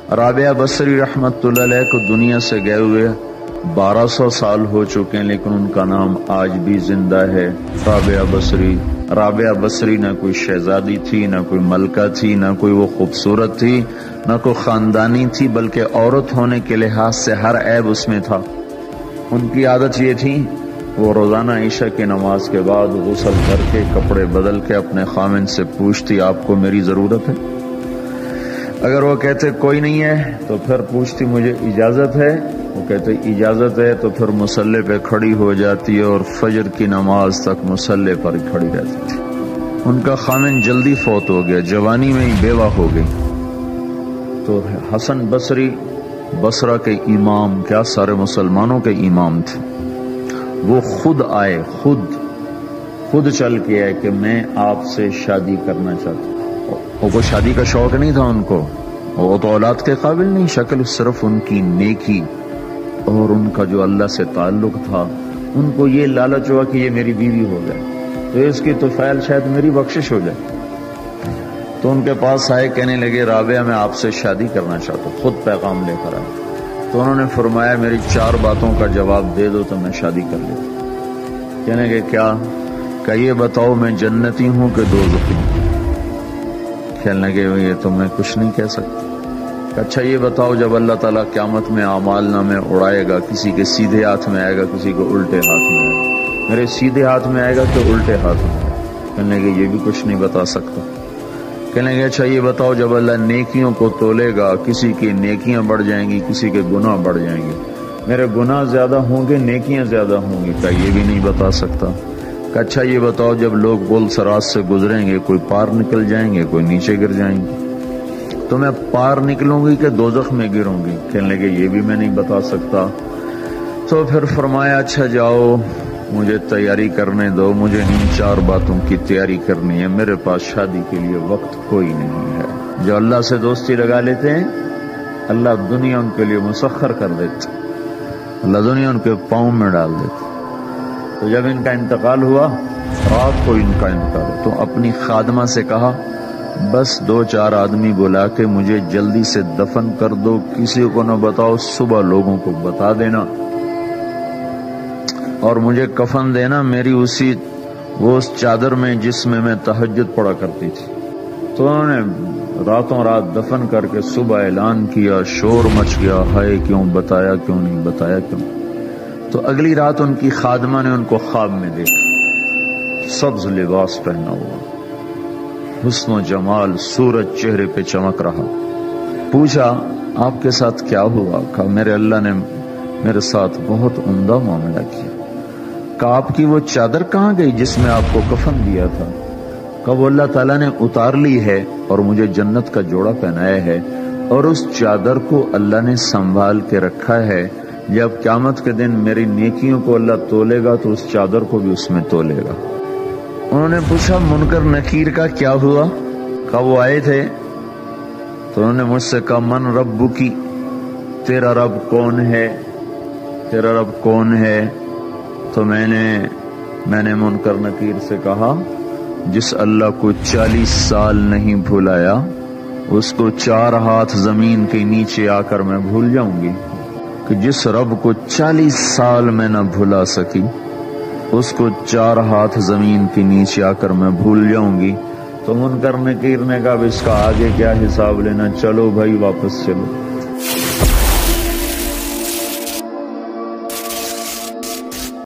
رابعہ بصری رحمت اللہ علیہ کو دنیا سے گئے ہوئے 1200 سال ہو چکے ہیں، لیکن ان کا نام آج بھی زندہ ہے، رابعہ بصری۔ رابعہ بصری نہ کوئی شہزادی تھی، نہ کوئی ملکہ تھی، نہ کوئی وہ خوبصورت تھی، نہ کوئی خاندانی تھی، بلکہ عورت ہونے کے لحاظ سے ہر عیب اس میں تھا۔ ان کی عادت یہ تھی، وہ روزانہ عشاء کی نماز کے بعد غسل کر کے کپڑے بدل کے اپنے خاوند سے پوچھتی آپ کو میری ضرورت ہے؟ اگر وہ کہتے کوئی نہیں ہے تو پھر پوچھتی مجھے اجازت ہے؟ وہ کہتے اجازت ہے تو پھر مصلی پہ کھڑی ہو جاتی ہے اور فجر کی نماز تک مصلی پر ہی کھڑی رہتی تھی۔ ان کا خاوند جلدی فوت ہو گیا، جوانی میں ہی بیوہ ہو گئی، تو حسن بصری بصرہ کے امام، کیا سارے مسلمانوں کے امام تھے، وہ خود آئے، خود چل کے آئے کہ میں آپ سے شادی کرنا چاہتا ہوں۔ وہ شادی کا شوق نہیں تھا ان کو، وہ تو اولاد کے قابل نہیں، شکل صرف ان کی نیکی اور ان کا جو اللہ سے تعلق تھا، ان کو یہ لالچ ہوا کہ یہ میری بیوی ہو جائے تو اس کی طفیل شاید میری بخشش ہو جائے۔ تو ان کے پاس آئے، کہنے لگے رابعہ میں آپ سے شادی کرنا چاہتا ہوں، خود پیغام لے کر آئے۔ تو انہوں نے فرمایا میری 4 باتوں کا جواب دے دو تو میں شادی کر لیتا۔ کہنے لگے کیا؟ کہ یہ بتاؤ میں جنتی ہوں کہ دوزخی ہوں؟ کہنے لگے یہ تو میں کچھ نہیں کہہ سکتا۔ اچھا یہ بتاؤ جب اللہ تعالیٰ قیامت میں اعمال نامے اڑائے گا، کسی کے سیدھے ہاتھ میں آئے گا، کسی کو الٹے ہاتھ میں آئے گا، میرے سیدھے ہاتھ میں آئے گا کہ الٹے ہاتھ میں آئے گا؟ کہنے لگے یہ بھی کچھ نہیں بتا سکتا۔ کہنے لگے اچھا یہ بتاؤ جب اللہ نیکیوں کو تولے گا، کسی کی نیکیاں بڑھ جائیں گی، کسی کے گناہ بڑھ جائیں گے، میرے گناہ زیادہ ہوں گے نیکیاں زیادہ ہوں گی؟ کہ یہ بھی نہیں بتا سکتا۔ کہ اچھا یہ بتاؤ جب لوگ گل سرات سے گزریں گے، کوئی پار نکل جائیں گے، کوئی نیچے گر جائیں گے، تو میں پار نکلوں گی کہ دوزخ میں گروں گی؟ کہنے لگے یہ بھی میں نہیں بتا سکتا۔ تو پھر فرمایا اچھا جاؤ مجھے تیاری کرنے دو، مجھے ان 4 باتوں کی تیاری کرنی ہے، میرے پاس شادی کے لیے وقت کوئی نہیں ہے۔ جو اللہ سے دوستی لگا لیتے ہیں اللہ دنیا ان کے لیے مسخر کر دیتے، اللہ دنیا ان کے پاؤں میں ڈال دیتے۔ تو جب ان کا انتقال ہوا، رات کو ان کا انتقال، تو اپنی خادمہ سے کہا بس 2-4 آدمی بلا کے مجھے جلدی سے دفن کر دو، کسی کو نہ بتاؤ، صبح لوگوں کو بتا دینا، اور مجھے کفن دینا میری اس چادر میں جس میں تہجد پڑا کرتی تھی۔ تو انہوں نے راتوں رات دفن کر کے صبح اعلان کیا، شور مچ گیا، ہائے کیوں بتایا، کیوں نہیں بتایا، کیوں؟ تو اگلی رات ان کی خادمہ نے ان کو خواب میں دیکھا، سبز لباس پہنا ہوا، حسن و جمال، سورج چہرے پہ چمک رہا۔ پوچھا آپ کے ساتھ کیا ہوا؟ کہا میرے اللہ نے میرے ساتھ بہت عمدہ معاملہ کیا۔ کہا آپ کی وہ چادر کہاں گئی جس میں آپ کو کفن دیا تھا؟ کہا وہ اللہ تعالیٰ نے اتار لی ہے اور مجھے جنت کا جوڑا پہنایا ہے، اور اس چادر کو اللہ نے سنبھال کے رکھا ہے، جب قیامت کے دن میری نیکیوں کو اللہ تولے گا تو اس چادر کو بھی اس میں تولے گا۔ انہوں نے پوچھا منکر نکیر کا کیا ہوا؟ کہا وہ آئے تھے تو انہوں نے مجھ سے کہا من ربکی، تیرا رب کون ہے، تیرا رب کون ہے؟ تو میں نے منکر نکیر سے کہا جس اللہ کو 40 سال نہیں بھلایا اس کو 4 ہاتھ زمین کے نیچے آ کر میں بھول جاؤں گی؟ کہ جس رب کو 40 سال میں نہ بھلا سکی اس کو 4 ہاتھ زمین کے نیچے آ کر میں بھول جاؤں گی؟ تو منکر نکیر نے کہا اب اس کا آگے کیا حساب لینا، چلو بھائی واپس چلو۔